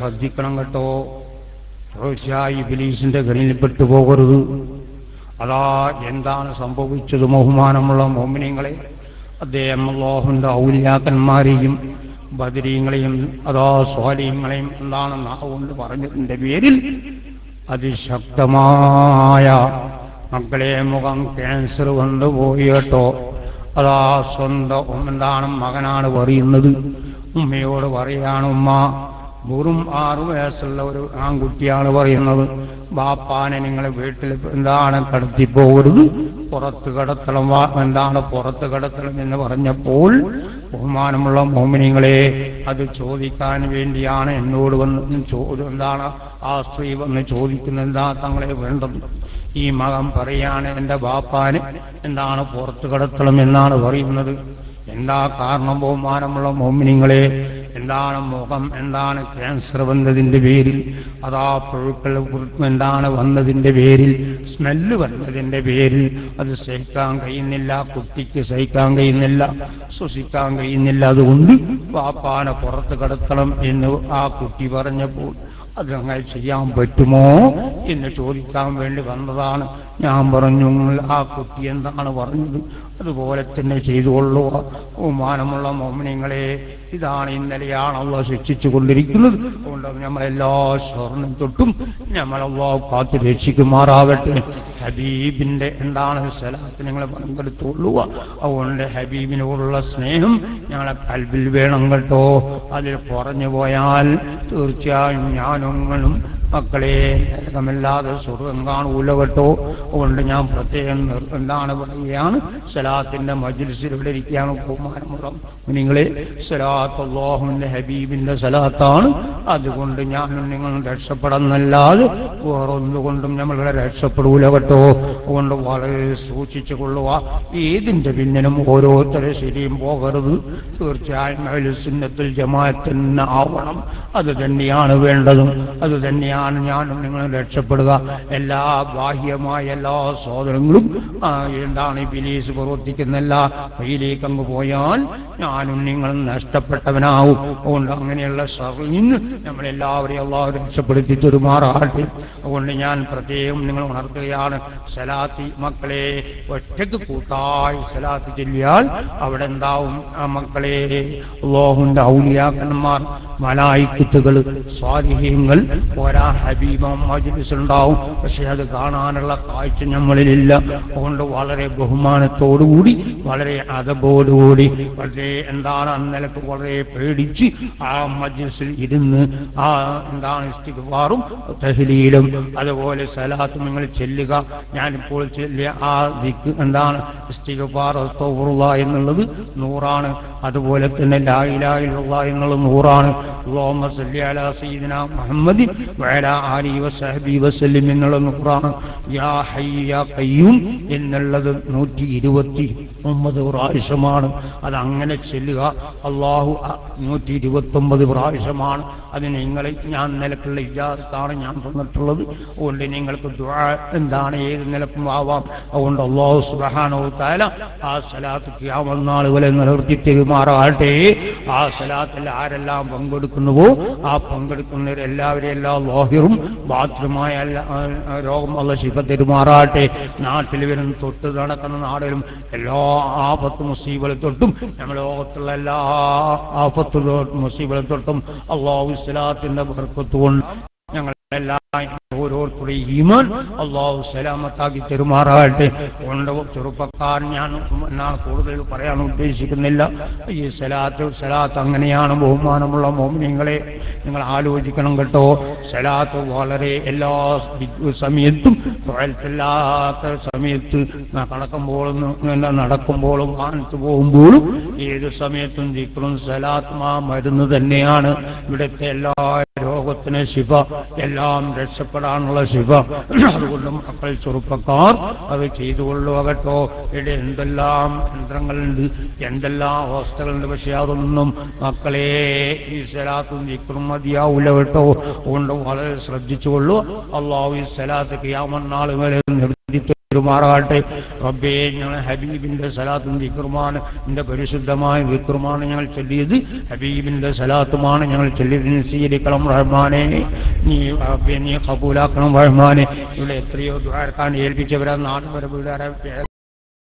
ശ്രദ്ധിക്കണം കേട്ടോ. തീർച്ചയായും ഇബ്ലീസിന്റെ കണ്ണിൽ പെട്ടുപോകരുത്. അതാ എന്താണ് സംഭവിച്ചത്? ബഹുമാനമുള്ള മുഅ്മിനീങ്ങളെ, അദ്ദേഹം അല്ലാഹുവിന്റെ ഔലിയാക്കന്മാരെയും ബദരീങ്ങളെയും അതാ സ്വാലിഹീങ്ങളെയും എന്താണ് നാവുകൊണ്ട് പറഞ്ഞതിന്റെ പേരിൽ അതിശക്തമായ മക്കളെ മുഖം ക്യാൻസർ വന്നുപോയി കേട്ടോ. അതാ സ്വന്തം എന്താണ് മകനാണ് പറയുന്നത്. ഉമ്മയോട് പറയാണ്, ഉമ്മ, വെറും 6 വയസ്സുള്ള ഒരു ആൺകുട്ടിയാണ് പറയുന്നത്, ബാപ്പാനെ നിങ്ങൾ വീട്ടിൽ എന്താണ് കടത്തിപ്പോകരുത്, പുറത്ത് കടത്തണം, എന്താണ് പുറത്ത് കടത്തണം എന്ന് പറഞ്ഞപ്പോൾ ബഹുമാനമുള്ള മോമിനിങ്ങളെ അത് ചോദിക്കാൻ വേണ്ടിയാണ് എന്നോട് വന്ന് എന്താണ് ആ സ്ത്രീ വന്ന് ചോദിക്കുന്നത്, എന്താ തങ്ങളെ വേണ്ടത്? ഈ മകൻ പറയാണ്, എന്റെ ബാപ്പാന് എന്താണ് പുറത്ത് കടത്തണം എന്നാണ് പറയുന്നത്. എന്താ കാരണം? ബഹുമാനമുള്ള മോമിനിങ്ങളെ, എന്താണ് മുഖം എന്താണ് ക്യാൻസർ വന്നതിന്റെ പേരിൽ, അതാ പുഴുക്കൾ എന്താണ് വന്നതിന്റെ പേരിൽ, സ്മെല്ല് വന്നതിന്റെ പേരിൽ അത് സഹിക്കാൻ കഴിയുന്നില്ല, കുട്ടിക്ക് സഹിക്കാൻ കഴിയുന്നില്ല, ശ്വസിക്കാൻ കഴിയുന്നില്ല. അതുകൊണ്ട് വാപ്പാനെ പുറത്ത് കടത്തണം എന്ന് ആ കുട്ടി പറഞ്ഞപ്പോൾ അതങ്ങനെ ചെയ്യാൻ പറ്റുമോ എന്ന് ചോദിക്കാൻ വേണ്ടി വന്നതാണ്. ഞാൻ പറഞ്ഞു, ആ കുട്ടി എന്താണ് പറഞ്ഞത് അതുപോലെ തന്നെ ചെയ്തുകൊള്ളുക. ബഹുമാനമുള്ള മോമിനിങ്ങളെ, ഇതാണ് ഇന്നലെയാണ് അള്ളാഹു ശിക്ഷിച്ചു കൊണ്ടിരിക്കുന്നത്. അതുകൊണ്ട് നമ്മളെല്ലാ സ്വർണം തൊട്ടും നമ്മളല്ലാഹു കാത്തു രക്ഷിക്കുമാറാവട്ടെ. ഹബീബിന്റെ എന്താണ് സലാത്ത് നിങ്ങൾ പങ്കെടുത്തുകൊള്ളുക. അതുകൊണ്ട് ഹബീബിനോടുള്ള സ്നേഹം ഞങ്ങളെ കൽബിൽ വേണം കേട്ടോ. അതിൽ കുറഞ്ഞു പോയാൽ തീർച്ചയായും ഞാനും മക്കളെ നരകമല്ലാതെ സ്വർഗം കാണൂല കേട്ടോ. അതുകൊണ്ട് ഞാൻ പ്രത്യേകം എന്താണ് പറയുകയാണ്, സലാത്തിന്റെ മജ്ലിസിലൂടെ ഇരിക്കുകയാണ്. ബഹുമാനമുള്ള നിങ്ങളെ, സലാത്ത് അല്ലാഹുവിന്റെ ഹബീബിന്റെ സലാത്താണ്. അതുകൊണ്ട് ഞാനും നിങ്ങളും രക്ഷപ്പെടാന്നല്ലാതെ വേറൊന്നുകൊണ്ടും നമ്മളുടെ രക്ഷപ്പെടൂല കേട്ടോ. അതുകൊണ്ട് വളരെ സൂക്ഷിച്ചു കൊള്ളുക. ഏതിന്റെ പിന്നിലും ഓരോരുത്തരെ ശരിയും പോകരുത്. തീർച്ചയായും അഹ്ലുസുന്നത്തുൽ ജമാഅത്ത് തന്നെ ആവണം. അത് തന്നെയാണ് വേണ്ടതും. അത് തന്നെയാണ് ഞാനും നിങ്ങളും രക്ഷപ്പെടുക. എല്ലാ ബാഹ്യമായ എല്ലാ സോദരങ്ങളും എന്താണ് ഇബ്ലീസ് പ്രവർത്തിക്കുന്ന എല്ലാ വഴിയിലേക്ക് അങ്ങ് പോയാൽ ഞാനും നിങ്ങളും നഷ്ടപ്പെട്ടവനാവും. അതുകൊണ്ട് അങ്ങനെയുള്ള ശർറിൽ നിന്ന് നമ്മളെല്ലാവരെയും അല്ലാഹു രക്ഷപ്പെടുത്തി തരുമാറാകട്ടെ. അതുകൊണ്ട് ഞാൻ പ്രത്യേകം നിങ്ങൾ ഉണർത്തുകയാണ്, സലാത്തി മക്കളെ ഒറ്റക്ക് കൂട്ടായി സലാത്ത് ചൊല്ലിയാൽ അവിടെ എന്താവും? ആ മക്കളെ, അല്ലാഹുവിന്റെ ഔലിയാക്കന്മാർ, മലായിക്കത്തുകൾ, സ്വാലിഹീങ്ങൾ, പോരാ ഹബീബ മജ്ലിസ് ഉണ്ടാവും. പക്ഷെ അത് കാണാനുള്ള കാഴ്ച നമ്മളിലില്ല. അതുകൊണ്ട് വളരെ ബഹുമാനത്തോടുകൂടി, വളരെ അദബോടുകൂടി, വളരെ എന്താണ് അന്നലക്ക് വളരെ പേടിച്ച് ആ മജ്ലിസിൽ ഇരുന്ന് ആ എന്താണ് ഇസ്തിഗ്ഫാറും തഹ്ലീലും അതുപോലെ സലാത്തും നിങ്ങൾ ചെല്ലുക. ഞാനിപ്പോൾ ചെല്ലിയ ആ ദിക്ർ എന്താണ് ഇസ്തിഗ്ഫാർ അസ്തഗ്ഫിറുല്ലാഹ് എന്നുള്ളത് 100 അതുപോലെ തന്നെ ലാ ഇലാഹ ഇല്ലല്ലാഹ് എന്നുള്ളത് 100. അല്ലാഹുമ്മ സല്ലി അലാ സയ്യിദിനാ മുഹമ്മദിൻ വഅലാ ആലിഹി വസഹ്ബിഹി വസല്ലം എന്നുള്ളത് 100. യാ ഹയ്യ് യാ ഖയ്യൂം എന്നുള്ളത് 129 പ്രാവശ്യമാണ്. അത് അങ്ങനെ ചെല്ലുക. അല്ലാഹു 129 പ്രാവശ്യമാണ്. അത് നിങ്ങളെ ഞാൻ നിലക്കുള്ള ഇജാസത്താണ് ഞാൻ തന്നിട്ടുള്ളത്. അതുകൊണ്ട് നിങ്ങൾക്ക് ദുആ എന്താണ് ഏത് നിലക്കും ആവാം. അതുകൊണ്ട് അല്ലാഹു സുബ്ഹാനഹു വ തആല ആ സലാത്ത് ഖിയാമത്ത് നാൾ വരെ നിലനിർത്തി തരുമാറാകട്ടെ. ആ സലാത്തിൽ ആരെല്ലാം പങ്കെടുക്കുന്നുവോ ആ പങ്കെടുക്കുന്നവരെല്ലാവരെയും എല്ലാ ലാഹിറും ബാത്റൂമായ രോഗം അല്ലാഹു ശിഫ തരുമാറാകട്ടെ. നാട്ടിൽ വരുന്ന തൊട്ട് നടക്കുന്ന നാടുകളും എല്ലാ ആപത്ത് മുസീബത്ത് തൊട്ടും നമ്മുടെ ലോകത്തുള്ള എല്ലാ ആപത്ത് മുസീബത്ത് തൊട്ടും അല്ലാഹു സലാത്തിന്റെ ബർക്കത്ത് കൊണ്ട് ഞങ്ങളെല്ലാം ഓരോരുത്തരുടെ ഈമാൻ അല്ലാഹു സലാമത്താക്കി തരുമാറാകട്ടെ. കൊണ്ട് ചെറുപ്പക്കാരൻ ഞാൻ എന്നാണ് കൂടുതൽ പറയാൻ ഉദ്ദേശിക്കുന്നില്ല. ഈ സലാത്ത് അങ്ങനെയാണ്. ബഹുമാനമുള്ള മോമിനിങ്ങളെ, നിങ്ങൾ ആലോചിക്കണം കേട്ടോ. സലാത്ത് വളരെ എല്ലാ സമയത്തും, തൊഴിലല്ലാത്ത സമയത്ത്, നടക്കുമ്പോഴും വാനത്ത് പോകുമ്പോഴും ഏത് സമയത്തും ദിക്റും സലാത്തും ആ മരുന്ന് തന്നെയാണ്. ഇവിടുത്തെ എല്ലാ രോഗത്തിന് ശിഫ, എല്ലാം രക്ഷപ്പെടാനുള്ള ശിഫ. അതുകൊണ്ട് മക്കൾ ചെറുപ്പക്കാർ അത് ചെയ്തുകൊള്ളുക കേട്ടോ. ഇവിടെ എന്തെല്ലാം യന്ത്രങ്ങളുണ്ട്, എന്തെല്ലാം അവസ്ഥകളുണ്ട്. പക്ഷെ അതൊന്നും മക്കളെ ഈ സലാത്തും ദിക്റും മതിയാവൂല കേട്ടോ. അതുകൊണ്ട് വളരെ ശ്രദ്ധിച്ചുകൊള്ളു. അല്ലാഹു ഈ സലാത്ത് ഖിയാമത്ത് നാൾ വരെ നിർത്തി നൽകുമാറാകട്ടെ. റബ്ബേ, ഞങ്ങൾ ഹബീബിന്റെ സലാത്തും ദിക്റുമാണ്, നിന്റെ പരിശുദ്ധമായ ദിക്റുമാണ് ഞങ്ങൾ ചൊല്ലിയത്, ഹബീബിന്റെ സലാത്തുമാണ് ഞങ്ങൾ ചൊല്ലിയത്. സ്വീകരിക്കണം റഹ്മാനെ, നീ റബ്ബേ നീ ഖബൂലാക്കണം റഹ്മാനെ. ഇവിടെ എത്രയോ ദുആ ഏൽപ്പിച്ചവരാ നാട് വരെ വീടാരെ